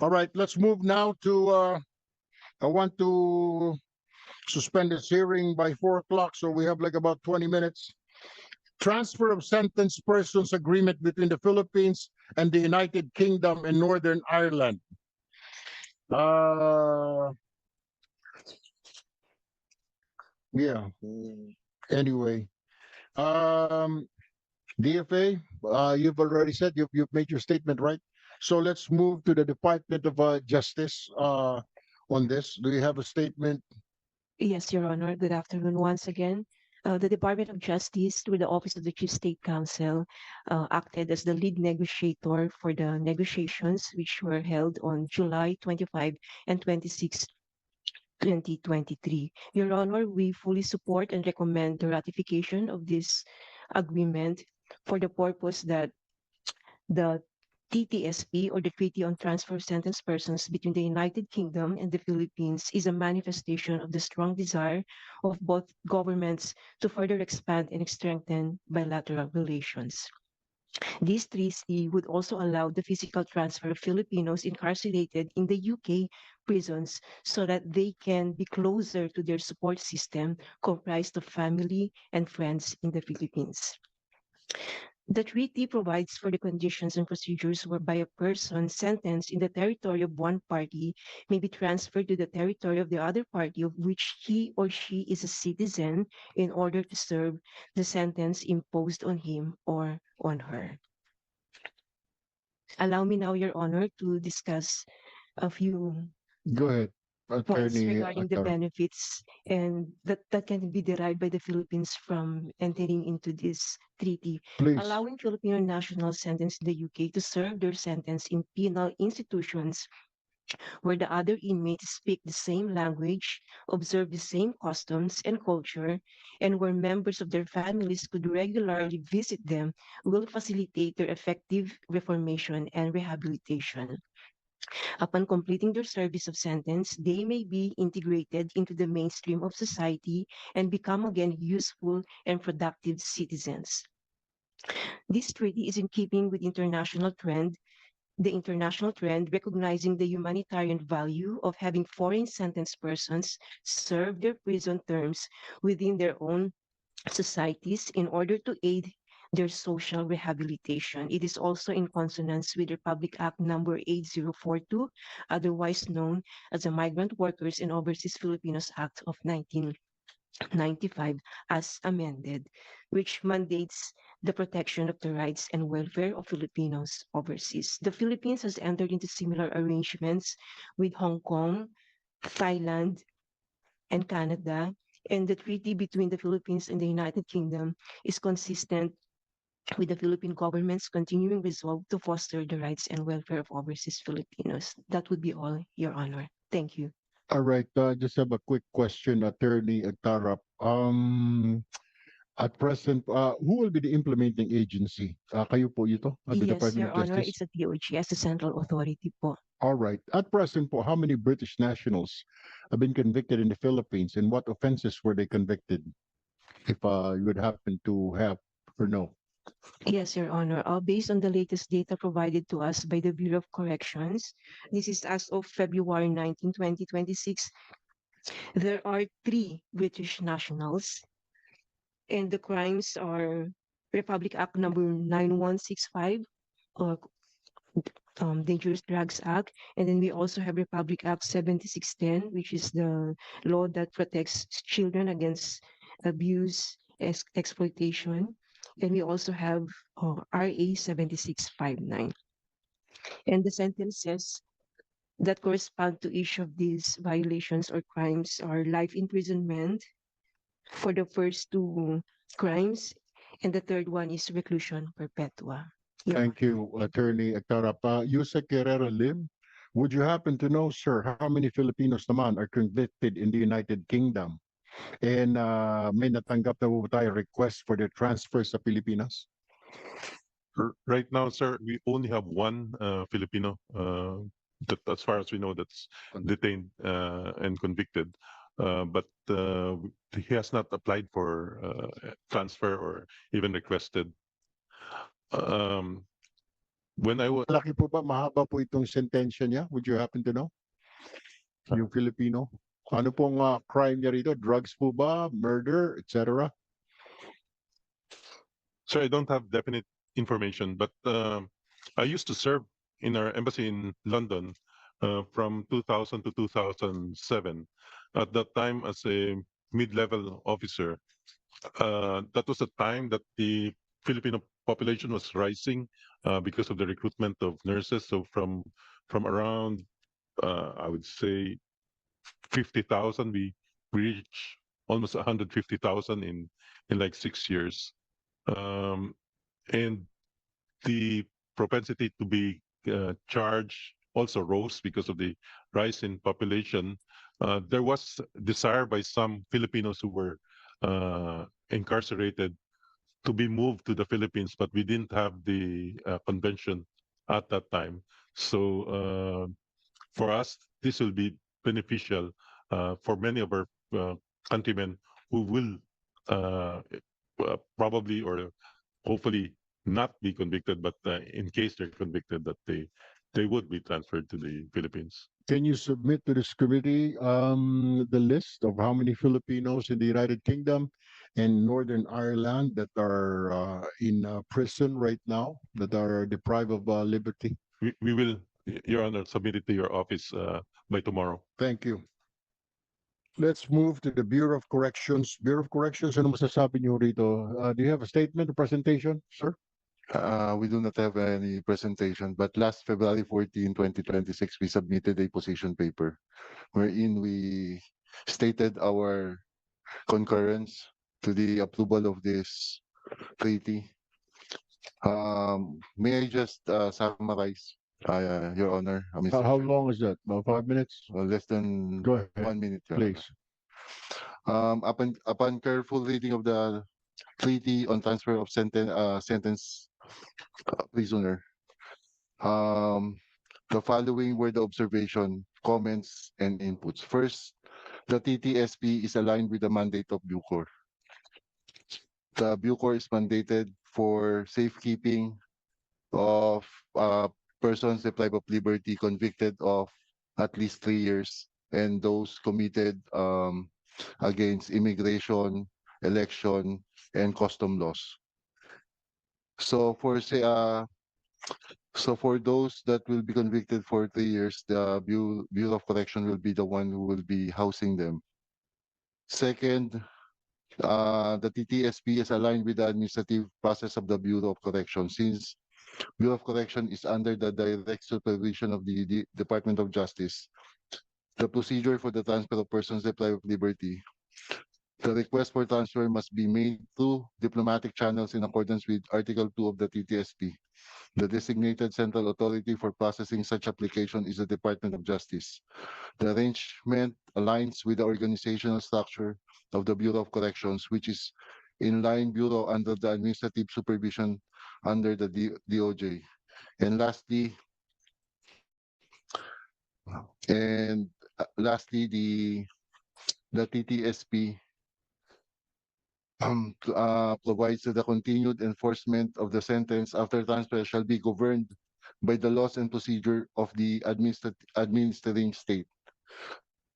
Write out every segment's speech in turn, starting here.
All right, let's move now to, I want to suspend this hearing by 4 o'clock, so we have like about 20 minutes. Transfer of sentenced persons agreement between the Philippines and the United Kingdom and Northern Ireland. Uh, yeah. Anyway, um, DFA, you've already said you've made your statement, right? So let's move to the Department of Justice on this. Do you have a statement? Yes, Your Honor. Good afternoon once again. The Department of Justice, through the Office of the Chief State Counsel, acted as the lead negotiator for the negotiations, which were held on July 25 and 26, 2023. Your Honor, we fully support and recommend the ratification of this agreement for the purpose that the TTSP, or the Treaty on Transfer of Sentenced Persons between the United Kingdom and the Philippines, is a manifestation of the strong desire of both governments to further expand and strengthen bilateral relations. This treaty would also allow the physical transfer of Filipinos incarcerated in the UK prisons so that they can be closer to their support system comprised of family and friends in the Philippines. The treaty provides for the conditions and procedures whereby a person sentenced in the territory of one party may be transferred to the territory of the other party of which he or she is a citizen in order to serve the sentence imposed on him or on her. Allow me now, Your Honor, to discuss a few Go ahead, points Attorney regarding the Atara. benefits and that can be derived by the Philippines from entering into this treaty, Please. allowing Filipino nationals sentenced in the UK to serve their sentence in penal institutions where the other inmates speak the same language, observe the same customs and culture, and where members of their families could regularly visit them will facilitate their effective reformation and rehabilitation. Upon completing their service of sentence, they may be integrated into the mainstream of society and become again useful and productive citizens. This treaty is in keeping with the international trend recognizing the humanitarian value of having foreign sentenced persons serve their prison terms within their own societies in order to aid their social rehabilitation. It is also in consonance with Republic Act number 8042, otherwise known as the Migrant Workers and Overseas Filipinos Act of 1995 as amended, which mandates the protection of the rights and welfare of Filipinos overseas. The Philippines has entered into similar arrangements with Hong Kong, Thailand, and Canada, and the treaty between the Philippines and the United Kingdom is consistent with the Philippine government's continuing resolve to foster the rights and welfare of overseas Filipinos. That would be all, Your Honor. Thank you. All right, just have a quick question, Attorney Atara. At present, who will be the implementing agency? Kayo po ito, the Yes, Department Your of Honor, Justice? it's a DOJ as the central authority po. All right. At present po, how many British nationals have been convicted in the Philippines, and what offenses were they convicted? If you would happen to have or know. Yes, Your Honor. Based on the latest data provided to us by the Bureau of Corrections, this is as of February 19, 2026, there are three British nationals, and the crimes are Republic Act number 9165, uh, Dangerous Drugs Act, and then we also have Republic Act 7610, which is the law that protects children against abuse, exploitation, and we also have RA 7659. And the sentences that correspond to each of these violations or crimes are life imprisonment for the first two crimes, and the third one is reclusion perpetua. Your Thank you, Attorney Acarapa. Yusek Guerrero Lim, would you happen to know, sir, how many Filipinos naman are convicted in the United Kingdom? And may natanggap na po ba tayo request for their transfer sa Pilipinas? Right now, sir, we only have one Filipino that, as far as we know, that's detained and convicted. But he has not applied for transfer or even requested. Um, When I was Malaki po ba, mahaba po itong sentensya niya? Would you happen to know? Yung Filipino? Ano pong crime niya rito? Drugs po ba? Murder, etc.? Sir, I don't have definite information, but I used to serve in our embassy in London from 2000 to 2007. At that time, as a mid-level officer, that was a time that the Filipino population was rising because of the recruitment of nurses. So from around, I would say, 50,000, we reached almost 150,000 in like 6 years. Um, and the propensity to be charged also rose because of the rise in population. There was desire by some Filipinos who were incarcerated to be moved to the Philippines, but we didn't have the convention at that time. So for us, this will be beneficial for many of our countrymen who will probably or hopefully not be convicted, but in case they're convicted, that they would be transferred to the Philippines. Can you submit to this committee the list of how many Filipinos in the United Kingdom and Northern Ireland that are in prison right now, that are deprived of liberty? We will, Your Honor, submit it to your office by tomorrow. Thank you. Let's move to the Bureau of Corrections. Bureau of Corrections, ano masasabi niyo rito? Do you have a statement or presentation, sir? We do not have any presentation, but last February 14, 2026, we submitted a position paper wherein we stated our concurrence to the approval of this treaty. May I just summarize, Your Honor? How long is that? About 5 minutes? Less than Go ahead, 1 minute, Your Honor. please. Upon careful reading of the treaty on transfer of sentence prisoner, the following were the observation, comments, and inputs. First, the TTSP is aligned with the mandate of Bucor. The Bucor is mandated for safekeeping of persons deprived of liberty convicted of at least 3 years and those committed against immigration, election, and custom laws. So for those that will be convicted for 3 years, the Bureau of Correction will be the one who will be housing them. Second, the TTSP is aligned with the administrative process of the Bureau of Correction. Since Bureau of Correction is under the direct supervision of the Department of Justice, the procedure for the transfer of persons deprived of liberty, the request for transfer must be made through diplomatic channels in accordance with Article 2 of the TTSP. The designated central authority for processing such application is the Department of Justice. The arrangement aligns with the organizational structure of the Bureau of Corrections, which is in-line bureau under the administrative supervision under the DOJ. And lastly, the TTSP provides that the continued enforcement of the sentence after transfer shall be governed by the laws and procedure of the administering state.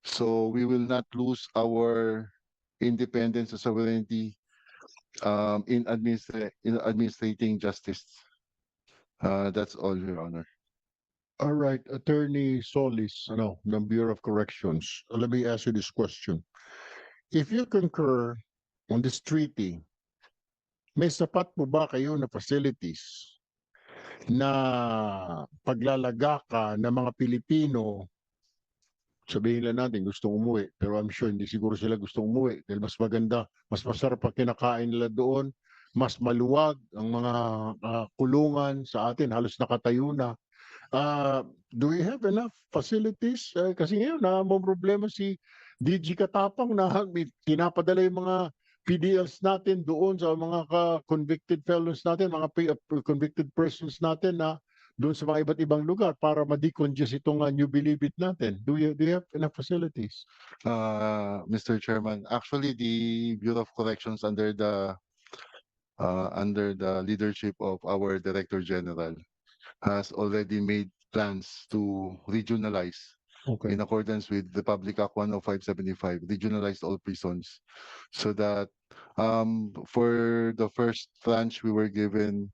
So we will not lose our independence and sovereignty in administrating justice. That's all, Your Honor. All right, Attorney Solis, ng Bureau of Corrections. Let me ask you this question. If you concur on this treaty, may sapat po ba kayo na facilities na paglalaga ka ng mga Pilipino, sabihin lang natin gustong umuwi, pero I'm sure hindi siguro sila gustong umuwi dahil mas maganda, mas masarap ang kinakain nila doon, mas maluwag ang mga kulungan sa atin, halos nakatayo na. Do we have enough facilities? Kasi ngayon, may problema si DG Katapang na pinapadala yung mga PDLs natin doon sa mga convicted felons natin, mga convicted persons natin na doon sa mga iba't ibang lugar para ma-decongest itong New Bilibid natin. Do you have enough facilities? Mr. Chairman, actually the Bureau of Corrections under the leadership of our Director General has already made plans to regionalize Okay. in accordance with the Public Act 10575, regionalize all prisons. So that for the first tranche, we were given